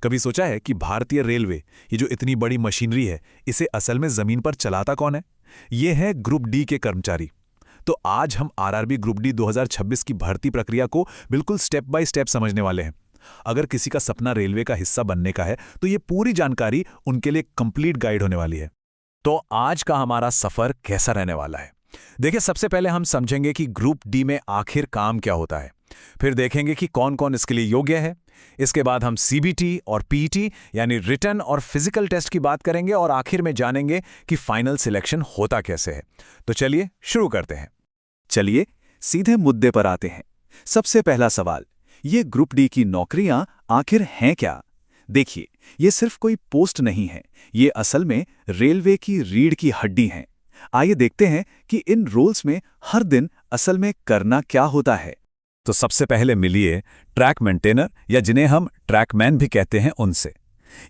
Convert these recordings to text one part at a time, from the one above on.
कभी सोचा है कि भारतीय रेलवे, ये जो इतनी बड़ी मशीनरी है, इसे असल में जमीन पर चलाता कौन है? ये है ग्रुप डी के कर्मचारी। तो आज हम आरआरबी ग्रुप डी 2026 की भर्ती प्रक्रिया को बिल्कुल स्टेप बाय स्टेप समझने वाले हैं। अगर किसी का सपना रेलवे का हिस्सा बनने का है तो ये पूरी जानकारी उनके लिए कंप्लीट गाइड होने वाली है। तो आज का हमारा सफर कैसा रहने वाला है? देखिए, सबसे पहले हम समझेंगे कि ग्रुप डी में आखिर काम क्या होता है। फिर देखेंगे कि कौन कौन इसके लिए योग्य है। इसके बाद हम सीबीटी और पीईटी यानी रिटन और फिजिकल टेस्ट की बात करेंगे और आखिर में जानेंगे कि फाइनल सिलेक्शन होता कैसे है। तो चलिए शुरू करते हैं। चलिए सीधे मुद्दे पर आते हैं। सबसे पहला सवाल, ये ग्रुप डी की नौकरियां आखिर हैं क्या? देखिए, ये सिर्फ कोई पोस्ट नहीं है, ये असल में रेलवे की रीढ़ की हड्डी हैं। आइए देखते हैं कि इन रोल्स में हर दिन असल में करना क्या होता है। तो सबसे पहले मिलिए ट्रैक मेंटेनर या जिन्हें हम ट्रैकमैन भी कहते हैं उनसे।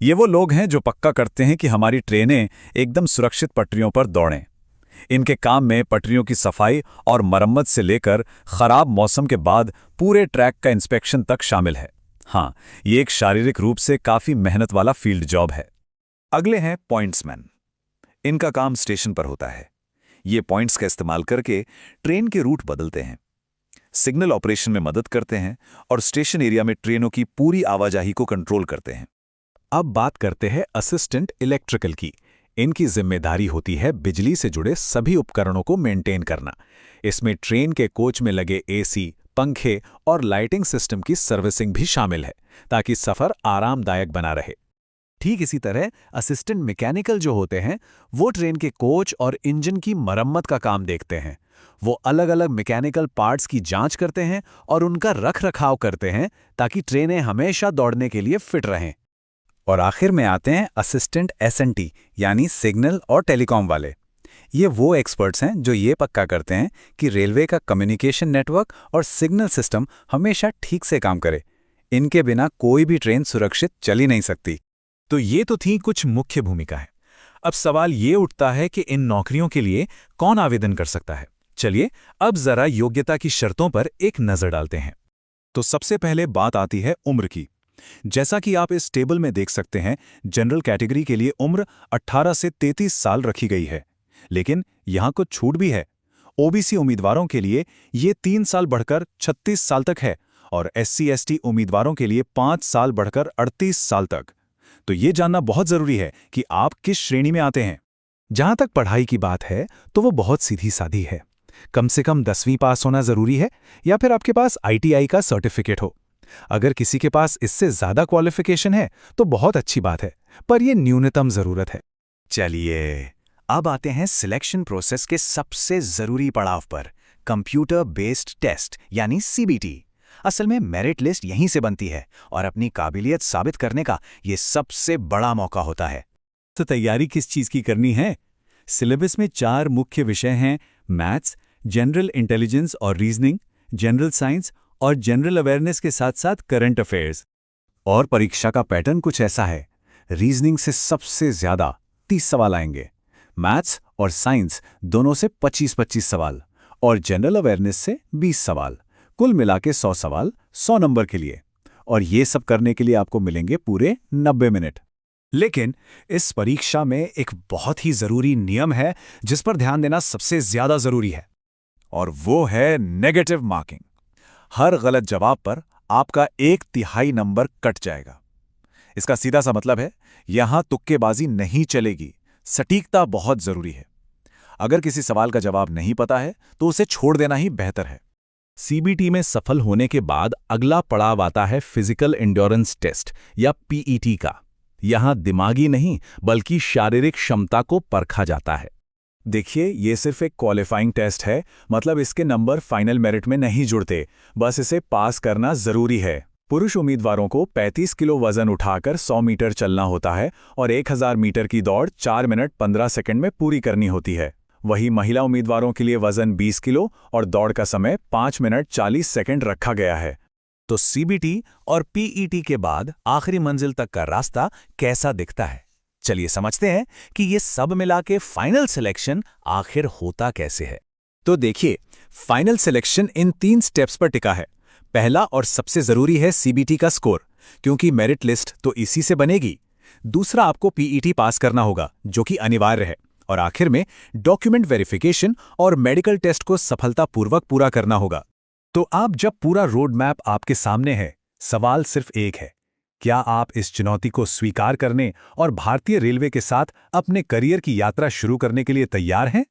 ये वो लोग हैं जो पक्का करते हैं कि हमारी ट्रेनें एकदम सुरक्षित पटरियों पर दौड़ें। इनके काम में पटरियों की सफाई और मरम्मत से लेकर खराब मौसम के बाद पूरे ट्रैक का इंस्पेक्शन तक शामिल है। हाँ, ये एक शारीरिक रूप से काफी मेहनत वाला फील्ड जॉब है। अगले हैं पॉइंट्समैन। इनका काम स्टेशन पर होता है। ये पॉइंट्स का इस्तेमाल करके ट्रेन के रूट बदलते हैं, सिग्नल ऑपरेशन में मदद करते हैं और स्टेशन एरिया में ट्रेनों की पूरी आवाजाही को कंट्रोल करते हैं। अब बात करते हैं असिस्टेंट इलेक्ट्रिकल की। इनकी जिम्मेदारी होती है बिजली से जुड़े सभी उपकरणों को मेंटेन करना। इसमें ट्रेन के कोच में लगे एसी, पंखे और लाइटिंग सिस्टम की सर्विसिंग भी शामिल है, ताकि सफर आरामदायक बना रहे। ठीक इसी तरह असिस्टेंट मैकेनिकल जो होते हैं, वो ट्रेन के कोच और इंजन की मरम्मत का काम देखते हैं। वो अलग अलग मैकेनिकल पार्ट्स की जांच करते हैं और उनका रख रखाव करते हैं, ताकि ट्रेनें हमेशा दौड़ने के लिए फिट रहें। और आखिर में आते हैं असिस्टेंट एसएनटी यानी सिग्नल और टेलीकॉम वाले। ये वो एक्सपर्ट्स हैं जो ये पक्का करते हैं कि रेलवे का कम्युनिकेशन नेटवर्क और सिग्नल सिस्टम हमेशा ठीक से काम करे। इनके बिना कोई भी ट्रेन सुरक्षित चल ही नहीं सकती। तो ये तो थी कुछ मुख्य भूमिकाएं। अब सवाल ये उठता है कि इन नौकरियों के लिए कौन आवेदन कर सकता है। चलिए अब जरा योग्यता की शर्तों पर एक नजर डालते हैं। तो सबसे पहले बात आती है उम्र की। जैसा कि आप इस टेबल में देख सकते हैं, जनरल कैटेगरी के लिए उम्र 18 से 33 साल रखी गई है। लेकिन यहां कुछ छूट भी है। ओबीसी उम्मीदवारों के लिए ये 3 साल बढ़कर 36 साल तक है और SC/ST उम्मीदवारों के लिए 5 साल बढ़कर 38 साल तक। तो ये जानना बहुत जरूरी है कि आप किस श्रेणी में आते हैं। जहां तक पढ़ाई की बात है तो वो बहुत सीधी सादी है। कम से कम 10वीं पास होना जरूरी है या फिर आपके पास ITI का सर्टिफिकेट हो। अगर किसी के पास इससे ज्यादा क्वालिफिकेशन है तो बहुत अच्छी बात है, पर यह न्यूनतम जरूरत है। चलिए अब आते हैं सिलेक्शन प्रोसेस के सबसे जरूरी पड़ाव पर, कंप्यूटर बेस्ड टेस्ट यानी सीबीटी। असल में मेरिट लिस्ट यहीं से बनती है और अपनी काबिलियत साबित करने का ये सबसे बड़ा मौका होता है। तो तैयारी किस चीज की करनी है? सिलेबस में 4 मुख्य विषय हैं: मैथ्स, जनरल इंटेलिजेंस और रीजनिंग, जनरल साइंस और जनरल अवेयरनेस के साथ साथ करंट अफेयर्स। और परीक्षा का पैटर्न कुछ ऐसा है। रीजनिंग से सबसे ज्यादा 30 सवाल आएंगे, मैथ्स और साइंस दोनों से 25-25 सवाल और जनरल अवेयरनेस से 20 सवाल। कुल मिला के 100 सवाल 100 नंबर के लिए। और ये सब करने के लिए आपको मिलेंगे पूरे 90 मिनट। लेकिन इस परीक्षा में एक बहुत ही जरूरी नियम है जिस पर ध्यान देना सबसे ज्यादा जरूरी है, और वो है नेगेटिव मार्किंग। हर गलत जवाब पर आपका 1/3 नंबर कट जाएगा। इसका सीधा सा मतलब है, यहां तुक्केबाजी नहीं चलेगी, सटीकता बहुत जरूरी है। अगर किसी सवाल का जवाब नहीं पता है तो उसे छोड़ देना ही बेहतर है। सीबीटी में सफल होने के बाद अगला पड़ाव आता है फिजिकल एंड्योरेंस टेस्ट या पीईटी का। यहां दिमागी नहीं बल्कि शारीरिक क्षमता को परखा जाता है। देखिए, ये सिर्फ एक क्वालिफाइंग टेस्ट है, मतलब इसके नंबर फाइनल मेरिट में नहीं जुड़ते, बस इसे पास करना जरूरी है। पुरुष उम्मीदवारों को 35 किलो वजन उठाकर 100 मीटर चलना होता है और 1000 मीटर की दौड़ 4 मिनट 15 सेकंड में पूरी करनी होती है। वहीं महिला उम्मीदवारों के लिए वजन 20 किलो और दौड़ का समय 5 मिनट 40 सेकंड रखा गया है। तो सीबीटी और पीईटी के बाद आखिरी मंजिल तक का रास्ता कैसा दिखता है? चलिए समझते हैं कि ये सब मिला के फाइनल सिलेक्शन आखिर होता कैसे है। तो देखिए, फाइनल सिलेक्शन इन 3 स्टेप्स पर टिका है। पहला और सबसे जरूरी है सीबीटी का स्कोर। क्योंकि मेरिट लिस्ट तो इसी से बनेगी। दूसरा, आपको पीईटी पास करना होगा, जो कि अनिवार्य है। और आखिर में डॉक्यूमेंट वेरिफिकेशन और मेडिकल टेस्ट को सफलतापूर्वक पूरा करना होगा। तो आप जब पूरा रोड मैप आपके सामने है, सवाल सिर्फ एक है, क्या आप इस चुनौती को स्वीकार करने और भारतीय रेलवे के साथ अपने करियर की यात्रा शुरू करने के लिए तैयार हैं?